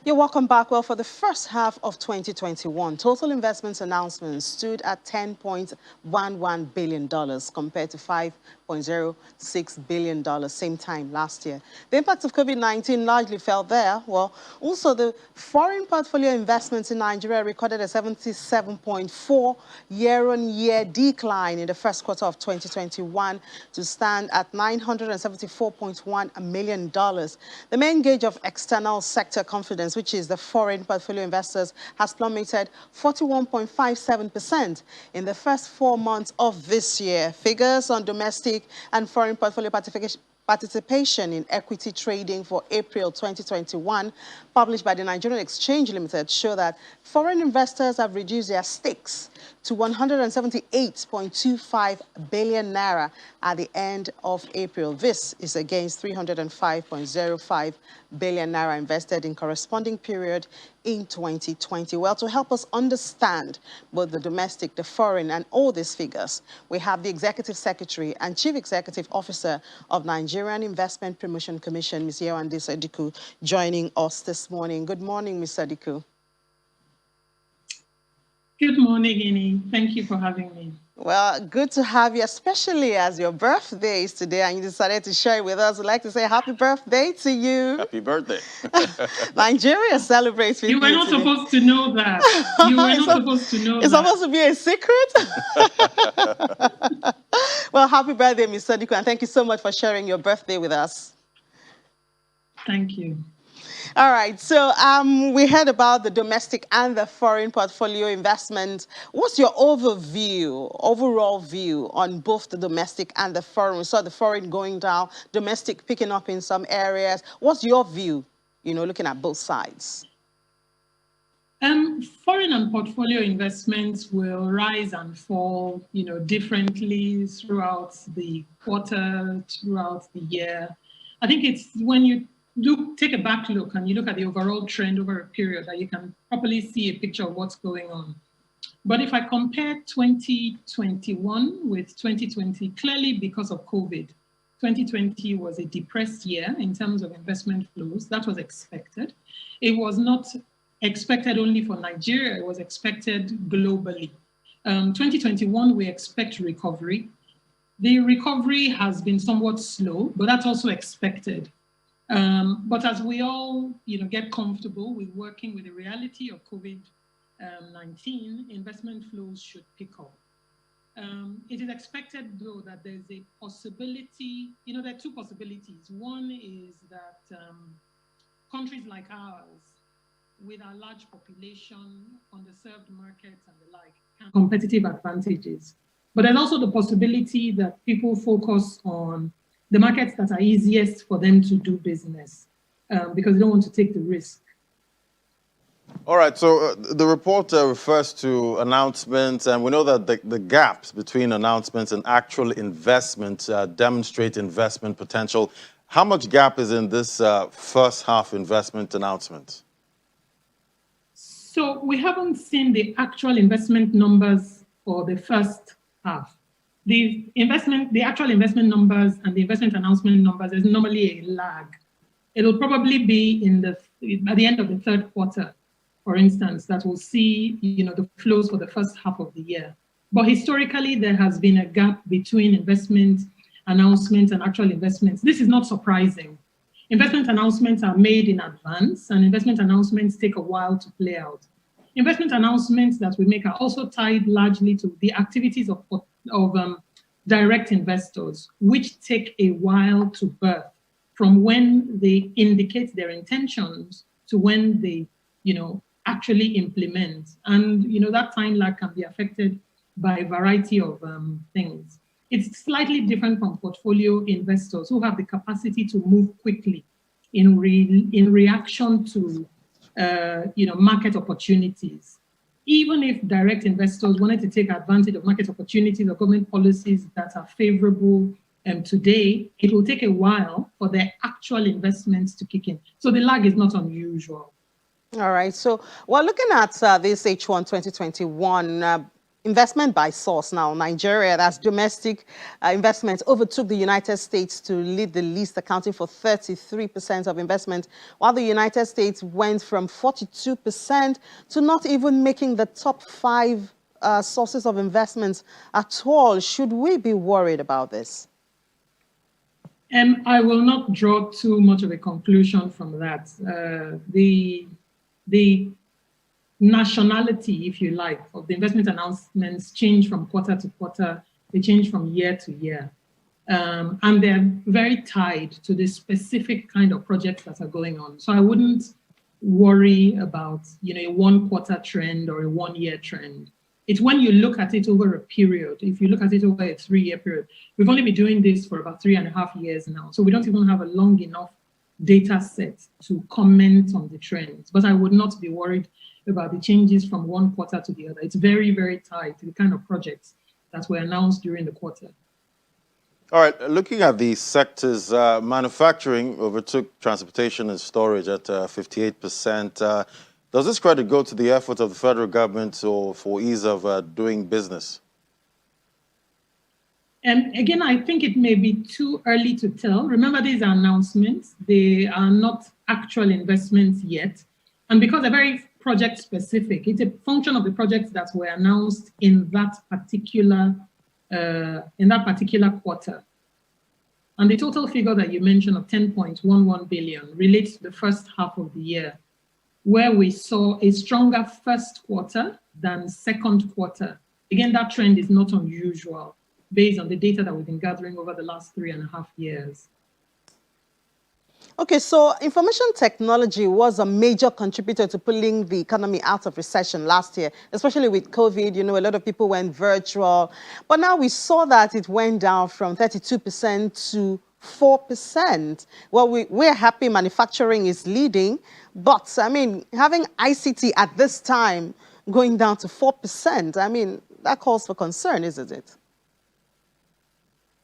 You're welcome back. Well, for the first half of 2021, total investments announcements stood at $10.11 billion compared to $5.06 billion same time last year. The impact of COVID-19 largely felt there. Well, also the foreign portfolio investments in Nigeria recorded a 77.4 year-on-year decline in the first quarter of 2021 to stand at $974.1 million. The main gauge of external sector confidence, which is the foreign portfolio investors, has plummeted 41.57% in the first 4 months of this year. Figures on domestic and foreign portfolio participation in equity trading for April 2021, published by the Nigerian Exchange Limited, show that foreign investors have reduced their stakes to 178.25 billion naira at the end of April. This is against 305.05 billion naira invested in corresponding period in 2020. Well, to help us understand both the domestic, the foreign, and all these figures, we have the Executive Secretary and Chief Executive Officer of Nigerian Investment Promotion Commission, Ms. Yewande Sadiku, joining us this morning. Good morning, Ms. Sadiku. Good morning, Ini. Thank you for having me. Well, good to have you, especially as your birthday is today and you decided to share it with us. We'd like to say happy birthday to you. Happy birthday. Nigeria celebrates with you. You were not supposed to know that. You were not supposed to know that. It's supposed to be a secret. Well, happy birthday, Ms. Sadiku, and thank you so much for sharing your birthday with us. Thank you. All right, so we heard about the domestic and the foreign portfolio investment. What's your overall view on both the domestic and the foreign? We saw the foreign going down, domestic picking up in some areas. What's your view, looking at both sides? Foreign and portfolio investments will rise and fall, differently throughout the quarter, throughout the year. I think it's when you take a back look and you look at the overall trend over a period that you can properly see a picture of what's going on. But if I compare 2021 with 2020, clearly because of COVID, 2020 was a depressed year in terms of investment flows. That was expected. It was not expected only for Nigeria, it was expected globally. 2021, we expect recovery. The recovery has been somewhat slow, but that's also expected. But as we all, get comfortable with working with the reality of COVID-19, investment flows should pick up. It is expected, though, that there's a possibility, there are two possibilities. One is that countries like ours, with our large population, underserved markets and the like, have competitive advantages. But there's also the possibility that people focus on the markets that are easiest for them to do business because they don't want to take the risk. All right, so the report refers to announcements, and we know that the gaps between announcements and actual investment demonstrate investment potential. How much gap is in this first half investment announcement? So we haven't seen the actual investment numbers for the first half. The actual investment numbers and the investment announcement numbers is normally a lag. It'll probably be at the end of the third quarter, for instance, that we'll see, the flows for the first half of the year. But historically, there has been a gap between investment announcements and actual investments. This is not surprising. Investment announcements are made in advance, and investment announcements take a while to play out. Investment announcements that we make are also tied largely to the activities of direct investors, which take a while to birth from when they indicate their intentions to when they, actually implement. And, that time lag can be affected by a variety of things. It's slightly different from portfolio investors who have the capacity to move quickly in reaction to, market opportunities. Even if direct investors wanted to take advantage of market opportunities or government policies that are favorable today, it will take a while for their actual investments to kick in. So the lag is not unusual. All right. So we're looking at this H1 2021. investment by source now, Nigeria, that's domestic investments, overtook the United States to lead the list, accounting for 33% of investment, while the United States went from 42% to not even making the top 5 sources of investments at all. Should we be worried about this? I will not draw too much of a conclusion from that. The nationality, if you like, of the investment announcements change from quarter to quarter. They change from year to year. And they're very tied to the specific kind of projects that are going on. So I wouldn't worry about, a 1 quarter trend or a 1 year trend. It's when you look at it over a period. If you look at it over a 3-year period, we've only been doing this for about 3.5 years now. So we don't even have a long enough data set to comment on the trends. But I would not be worried about the changes from 1 quarter to the other. It's very, very tied to the kind of projects that were announced during the quarter. All right, looking at the sectors, manufacturing overtook transportation and storage at 58%. Does this credit go to the effort of the federal government or for ease of doing business? And again, I think it may be too early to tell. Remember, these are announcements. They are not actual investments yet. And because they're very project specific, it's a function of the projects that were announced in that particular quarter. And the total figure that you mentioned of 10.11 billion relates to the first half of the year, where we saw a stronger first quarter than second quarter. Again, that trend is not unusual based on the data that we've been gathering over the last 3.5 years. Okay, so information technology was a major contributor to pulling the economy out of recession last year, especially with COVID. A lot of people went virtual. But now we saw that it went down from 32% to 4%. Well, we're happy manufacturing is leading, but I mean, having ICT at this time going down to 4%, I mean, that calls for concern, isn't it?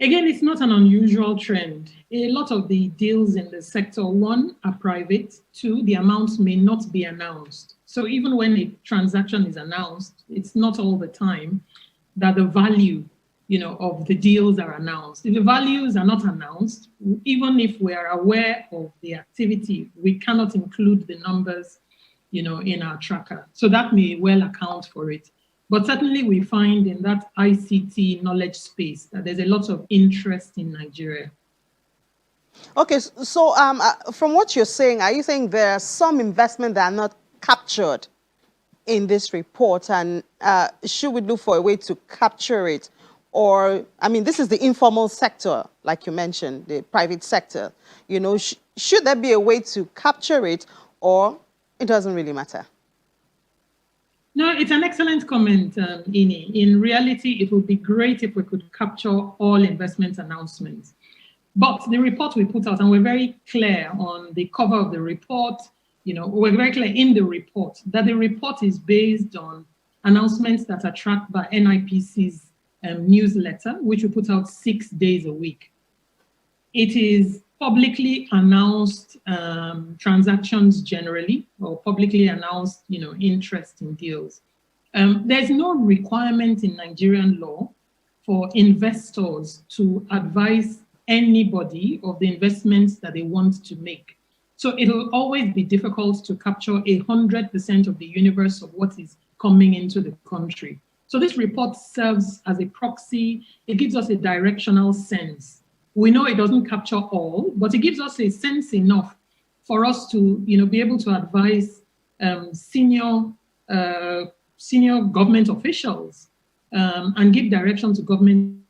Again, it's not an unusual trend. A lot of the deals in the sector, 1, are private, 2, the amounts may not be announced. So even when a transaction is announced, it's not all the time that the value, of the deals are announced. If the values are not announced, even if we are aware of the activity, we cannot include the numbers, in our tracker. So that may well account for it. But certainly we find in that ICT knowledge space that there's a lot of interest in Nigeria. Okay, so from what you're saying, are you saying there are some investment that are not captured in this report, and should we look for a way to capture it? Or, I mean, this is the informal sector, like you mentioned, the private sector. Should there be a way to capture it, or it doesn't really matter? No, it's an excellent comment, Ini. In reality, it would be great if we could capture all investment announcements. But the report we put out, and we're very clear on the cover of the report, we're very clear in the report that the report is based on announcements that are tracked by NIPC's newsletter, which we put out 6 days a week. It is publicly announced transactions generally, or publicly announced, interest in deals. There's no requirement in Nigerian law for investors to advise anybody of the investments that they want to make. So it'll always be difficult to capture 100% of the universe of what is coming into the country. So this report serves as a proxy. It gives us a directional sense. We know it doesn't capture all, but it gives us a sense enough for us to, be able to advise senior government officials and give direction to government.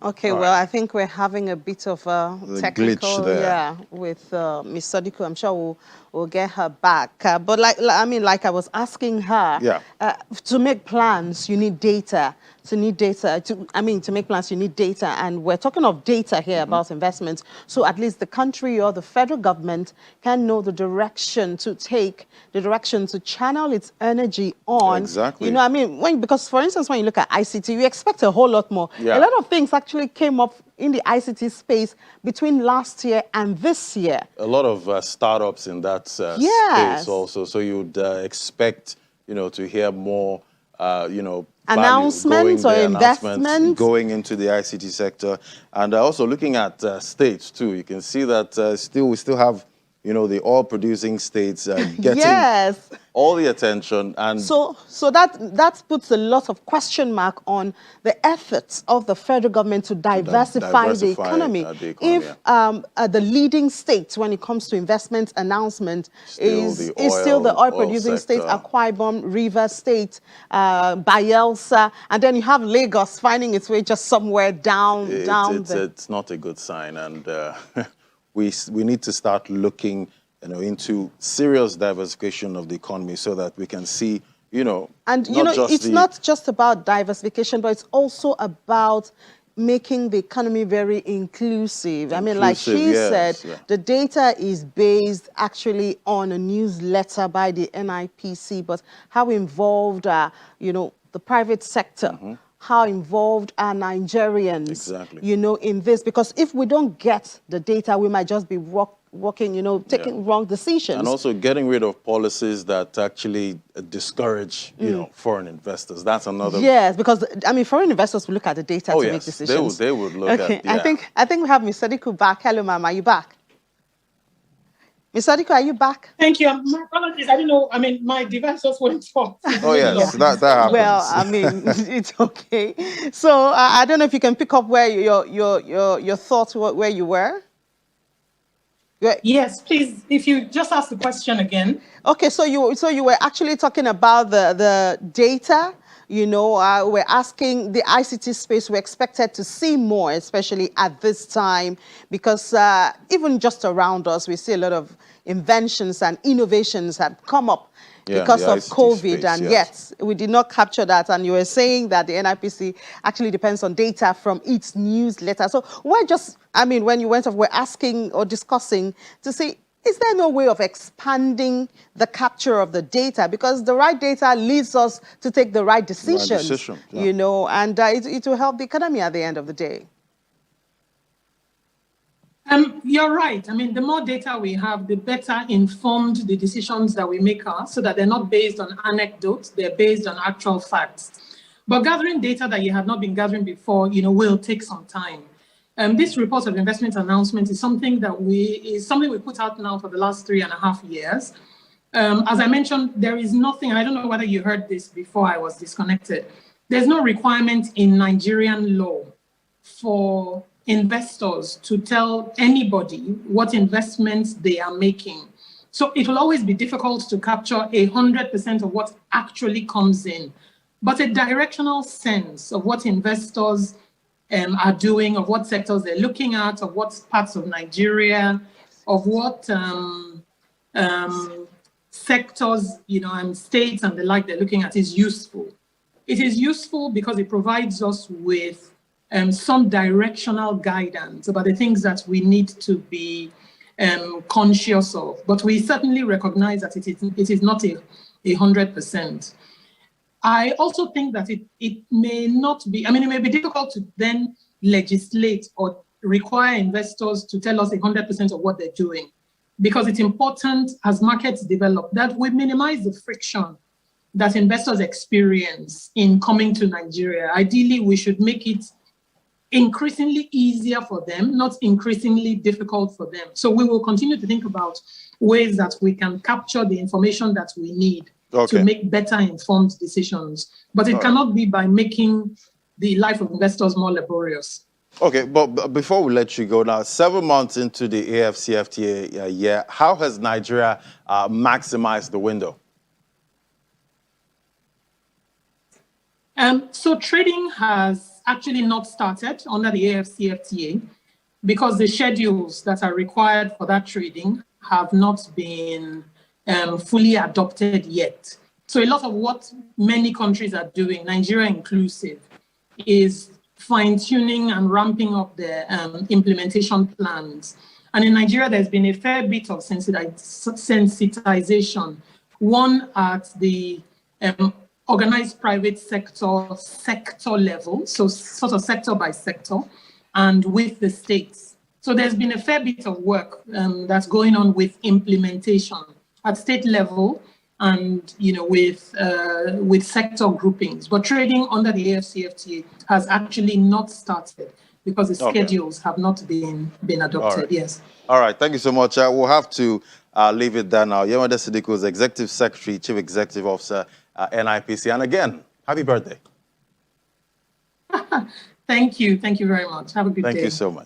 Okay, well, I think we're having a bit of a technical glitch there. With Ms. Sodiku. I'm sure we'll get her back. But like I was asking her, to make plans, you need data. to need data. To make plans, you need data. And we're talking of data here about investments. So at least the country or the federal government can know the direction to take, the direction to channel its energy on. Exactly. You know, because for instance, when you look at ICT, you expect a whole lot more. Yeah. A lot of things actually came up in the ICT space between last year and this year. A lot of startups in that Yes. space also. So you'd expect, to hear more, Announcements or investments going into the ICT sector. And also looking at states too, you can see that we still have, the oil-producing states getting yes. all the attention. And so that puts a lot of question mark on the efforts of the federal government to diversify the economy. If the leading state when it comes to investment announcement is still the oil-producing state, Akwa Ibom, Rivers State, Bayelsa, and then you have Lagos finding its way just somewhere down there. It's not a good sign, and we need to start looking into serious diversification of the economy so that we can see, it's not just about diversification, but it's also about making the economy very inclusive. I mean, like she said, the data is based actually on a newsletter by the NIPC, but how involved are, the private sector? How involved are Nigerians, in this? Because if we don't get the data, we might just be taking wrong decisions. And also getting rid of policies that actually discourage, foreign investors. That's another. Yes, because, foreign investors will look at the data to make decisions. They would look at, I think we have Ms. Sadiku back. Hello, ma'am. Are you back? Ms. Sadiku, are you back? Thank you. My apologies. I didn't know. My device just went off. Oh, yes. that happens. Well, it's okay. So I don't know if you can pick up where your thoughts where you were. Yes, please. If you just ask the question again. Okay. So you were actually talking about the data. We're asking the ICT space, we're expected to see more, especially at this time, because even just around us, we see a lot of inventions and innovations have come up because of COVID, and yet we did not capture that. And you were saying that the NIPC actually depends on data from its newsletter. So we're just, when you went off, we're asking or discussing to see, is there no way of expanding the capture of the data? Because the right data leads us to take the right decisions, and it will help the economy at the end of the day. You're right. The more data we have, the better informed the decisions that we make are, so that they're not based on anecdotes, they're based on actual facts. But gathering data that you have not been gathering before, will take some time. This report of investment announcement is something we put out now for the last 3.5 years. As I mentioned, there is nothing, I don't know whether you heard this before I was disconnected. There's no requirement in Nigerian law for investors to tell anybody what investments they are making. So it will always be difficult to capture 100% of what actually comes in, but a directional sense of what investors are doing, of what sectors they're looking at, of what parts of Nigeria, of what sectors, and states and the like they're looking at is useful. It is useful because it provides us with some directional guidance about the things that we need to be conscious of. But we certainly recognize that it is not 100%. I also think that it may not be, it may be difficult to then legislate or require investors to tell us 100% of what they're doing, because it's important as markets develop that we minimize the friction that investors experience in coming to Nigeria. Ideally, we should make it increasingly easier for them, not increasingly difficult for them. So we will continue to think about ways that we can capture the information that we need to make better informed decisions. But it cannot be by making the life of investors more laborious. Okay, but before we let you go now, 7 months into the AFCFTA year, how has Nigeria maximized the window? So trading has actually not started under the AFCFTA because the schedules that are required for that trading have not been fully adopted yet. So a lot of what many countries are doing, Nigeria inclusive, is fine-tuning and ramping up the implementation plans. And in Nigeria, there's been a fair bit of sensitization, one at the organized private sector level, so sort of sector by sector, and with the states. So there's been a fair bit of work that's going on with implementation at state level and with sector groupings. But trading under the AfCFTA has actually not started because the schedules have not been adopted. All right. Yes. All right. Thank you so much. We'll have to leave it there now. Yewande Sidiku is Executive Secretary, Chief Executive Officer, NIPC. And again, happy birthday. Thank you. Thank you very much. Have a good day. Thank you so much.